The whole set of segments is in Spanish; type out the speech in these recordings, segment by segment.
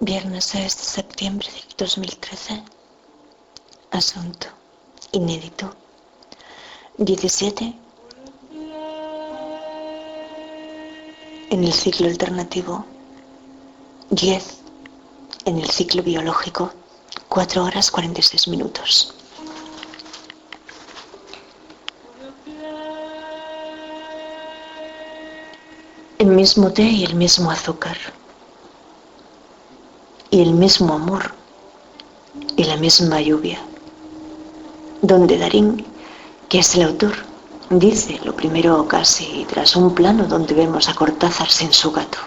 Viernes 6 de septiembre del 2013. Asunto inédito. 17. En el ciclo alternativo. 10. En el ciclo biológico. 4 horas 46 minutos. El mismo té y el mismo azúcar. Y el mismo amor. Y la misma lluvia. Donde Darín, que es el autor, dice lo primero casi tras un plano donde vemos a Cortázar sin su gato.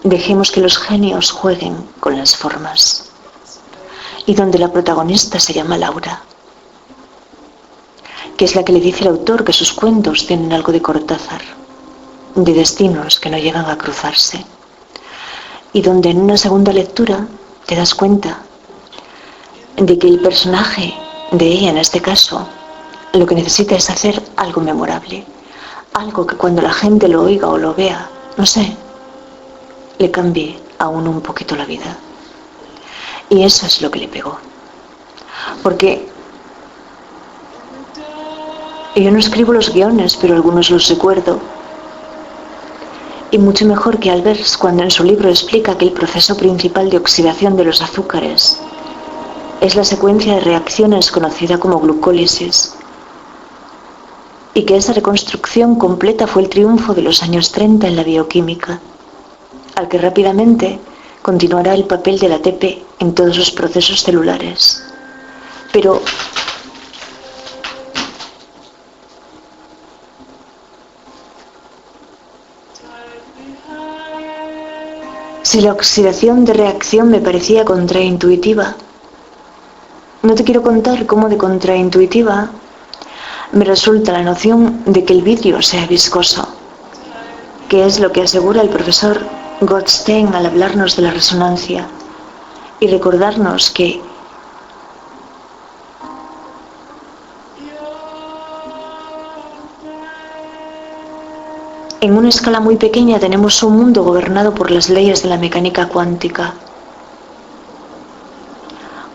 Dejemos que los genios jueguen con las formas. Y donde la protagonista se llama Laura, que es la que le dice al autor que sus cuentos tienen algo de Cortázar, de destinos que no llegan a cruzarse. Y donde en una segunda lectura te das cuenta de que el personaje de ella, en este caso, lo que necesita es hacer algo memorable, algo que cuando la gente lo oiga o lo vea, no sé, le cambie aún un poquito la vida. Y eso es lo que le pegó. Porque yo no escribo los guiones, pero algunos los recuerdo. Y mucho mejor que Albers cuando en su libro explica que el proceso principal de oxidación de los azúcares es la secuencia de reacciones conocida como glucólisis, y que esa reconstrucción completa fue el triunfo de los años 30 en la bioquímica, al que rápidamente continuará el papel del ATP en todos los procesos celulares. Pero si la oxidación de reacción me parecía contraintuitiva, no te quiero contar cómo de contraintuitiva me resulta la noción de que el vidrio sea viscoso, que es lo que asegura el profesor Goldstein al hablarnos de la resonancia y recordarnos que en una escala muy pequeña tenemos un mundo gobernado por las leyes de la mecánica cuántica.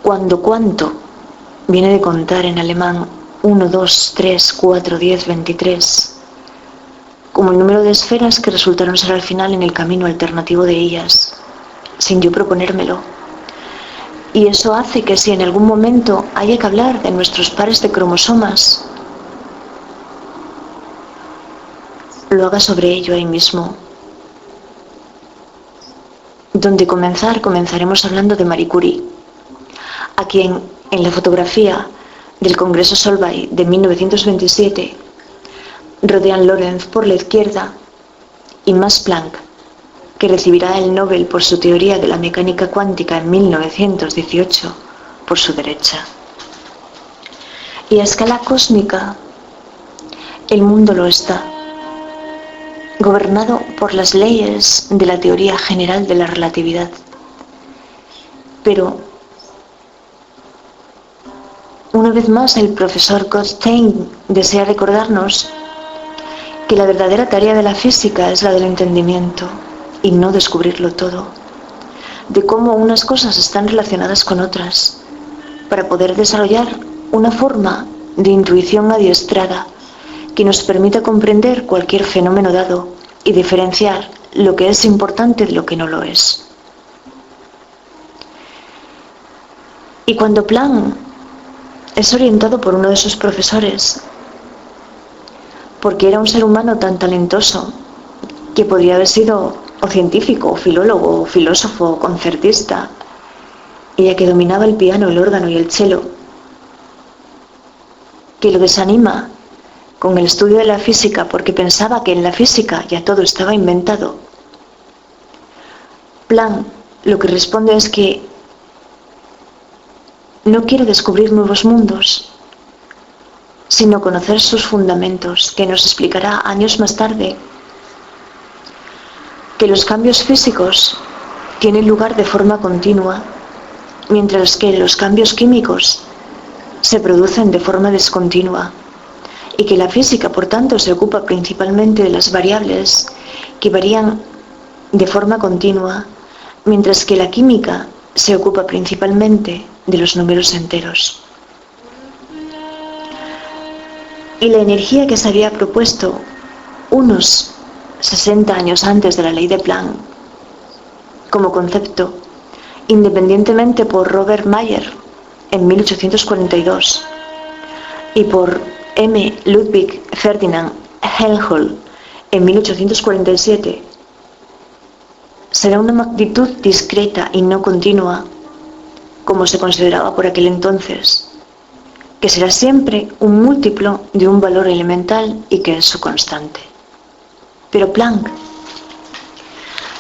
Cuando cuánto viene de contar en alemán 1, 2, 3, 4, 10, 23, como el número de esferas que resultaron ser al final en el camino alternativo de ellas, sin yo proponérmelo. Y eso hace que si en algún momento haya que hablar de nuestros pares de cromosomas, lo haga sobre ello ahí mismo. Donde comenzaremos hablando de Marie Curie, a quien en la fotografía del Congreso Solvay de 1927 rodean Lorentz por la izquierda y Max Planck, que recibirá el Nobel por su teoría de la mecánica cuántica en 1918, por su derecha. Y a escala cósmica, el mundo lo está, gobernado por las leyes de la teoría general de la relatividad. Pero una vez más el profesor Goldstein desea recordarnos que la verdadera tarea de la física es la del entendimiento y no descubrirlo todo, de cómo unas cosas están relacionadas con otras, para poder desarrollar una forma de intuición adiestrada que nos permita comprender cualquier fenómeno dado y diferenciar lo que es importante de lo que no lo es. Y cuando Planck es orientado por uno de sus profesores, porque era un ser humano tan talentoso que podría haber sido o científico, o filólogo, o filósofo, o concertista, ella que dominaba el piano, el órgano y el cello, que lo desanima con el estudio de la física porque pensaba que en la física ya todo estaba inventado. Planck lo que responde es que no quiere descubrir nuevos mundos, sino conocer sus fundamentos, que nos explicará años más tarde que los cambios físicos tienen lugar de forma continua, mientras que los cambios químicos se producen de forma discontinua, y que la física, por tanto, se ocupa principalmente de las variables que varían de forma continua, mientras que la química se ocupa principalmente de los números enteros. Y la energía que se había propuesto unos 60 años antes de la ley de Planck como concepto, independientemente por Robert Mayer en 1842 y por M. Ludwig Ferdinand Helmholtz en 1847, será una magnitud discreta y no continua, como se consideraba por aquel entonces, que será siempre un múltiplo de un valor elemental y que es su constante. Pero Planck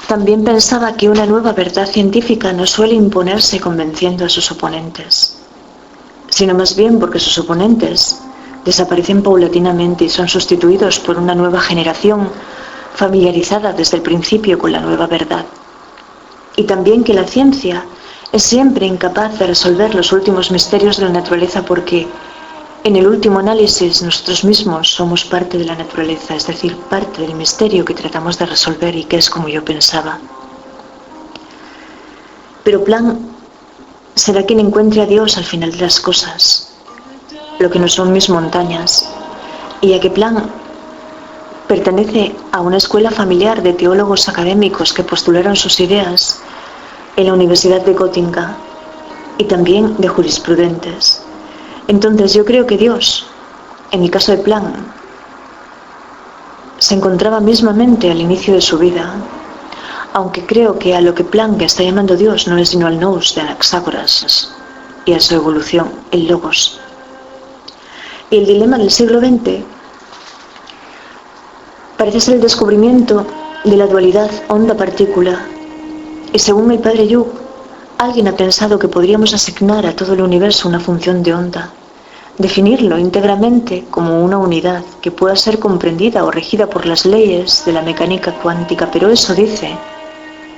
también pensaba que una nueva verdad científica no suele imponerse convenciendo a sus oponentes, sino más bien porque sus oponentes desaparecen paulatinamente y son sustituidos por una nueva generación familiarizada desde el principio con la nueva verdad. Y también que la ciencia es siempre incapaz de resolver los últimos misterios de la naturaleza porque, en el último análisis, nosotros mismos somos parte de la naturaleza, es decir, parte del misterio que tratamos de resolver y que es como yo pensaba. Pero Planck será quien encuentre a Dios al final de las cosas, lo que no son mis montañas, y ya que Planck pertenece a una escuela familiar de teólogos académicos que postularon sus ideas en la Universidad de Göttingen y también de jurisprudentes. Entonces yo creo que Dios, en el caso de Planck, se encontraba mismamente al inicio de su vida, aunque creo que a lo que Planck está llamando Dios no es sino al nous de Anaxágoras y a su evolución, el logos. Y el dilema del siglo XX parece ser el descubrimiento de la dualidad onda-partícula, y según el padre Jung, alguien ha pensado que podríamos asignar a todo el universo una función de onda, definirlo íntegramente como una unidad que pueda ser comprendida o regida por las leyes de la mecánica cuántica, pero eso dice,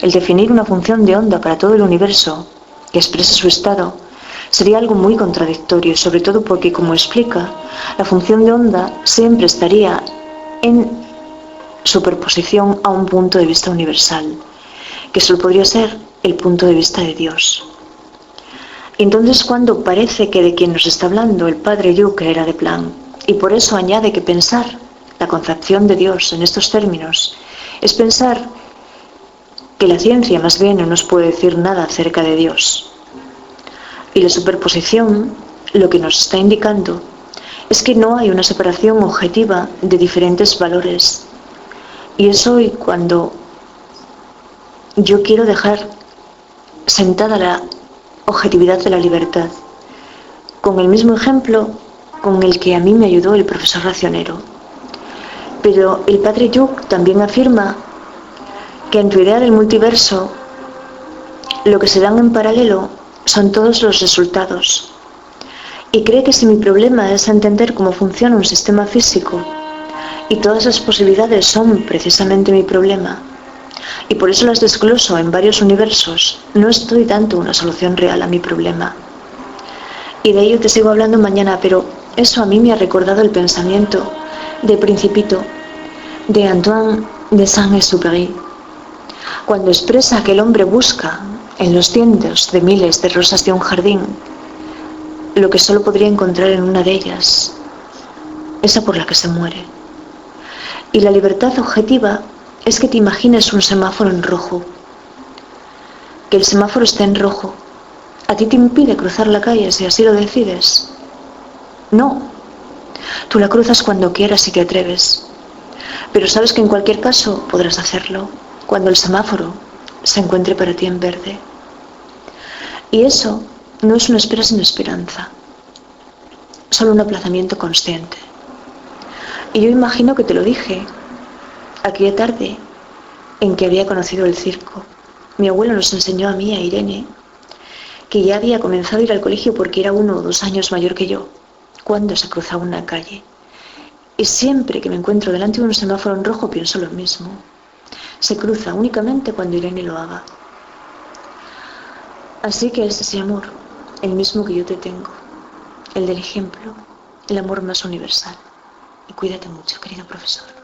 el definir una función de onda para todo el universo que exprese su estado, sería algo muy contradictorio, sobre todo porque, como explica, la función de onda siempre estaría en superposición a un punto de vista universal, que solo podría ser el punto de vista de Dios. Entonces, cuando parece que de quien nos está hablando el padre Jung era de Planck, y por eso añade que pensar la concepción de Dios en estos términos es pensar que la ciencia más bien no nos puede decir nada acerca de Dios. Y la superposición lo que nos está indicando es que no hay una separación objetiva de diferentes valores. Y es hoy cuando yo quiero dejar sentada la objetividad de la libertad, con el mismo ejemplo con el que a mí me ayudó el profesor Racionero. Pero el padre Jung también afirma que en tu idea del multiverso lo que se dan en paralelo son todos los resultados, y cree que si mi problema es entender cómo funciona un sistema físico y todas las posibilidades son precisamente mi problema, y por eso las desgloso en varios universos, no estoy dando una solución real a mi problema. Y de ello te sigo hablando mañana, pero eso a mí me ha recordado el pensamiento de Principito de Antoine de Saint-Exupéry, cuando expresa que el hombre busca en los cientos de miles de rosas de un jardín lo que solo podría encontrar en una de ellas, esa por la que se muere. Y la libertad objetiva es que te imagines un semáforo en rojo, que el semáforo esté en rojo. ¿A ti te impide cruzar la calle si así lo decides? No, tú la cruzas cuando quieras y te atreves, pero sabes que en cualquier caso podrás hacerlo cuando el semáforo se encuentre para ti en verde. Y eso no es una espera sin esperanza, solo un aplazamiento consciente. Y yo imagino que te lo dije aquella tarde en que había conocido el circo. Mi abuelo nos enseñó a mí, a Irene, que ya había comenzado a ir al colegio porque era 1 o 2 años mayor que yo, cuando se cruzaba una calle. Y siempre que me encuentro delante de un semáforo en rojo pienso lo mismo. Se cruza únicamente cuando Irene lo haga. Así que es ese amor, el mismo que yo te tengo, el del ejemplo, el amor más universal. Y cuídate mucho, querido profesor.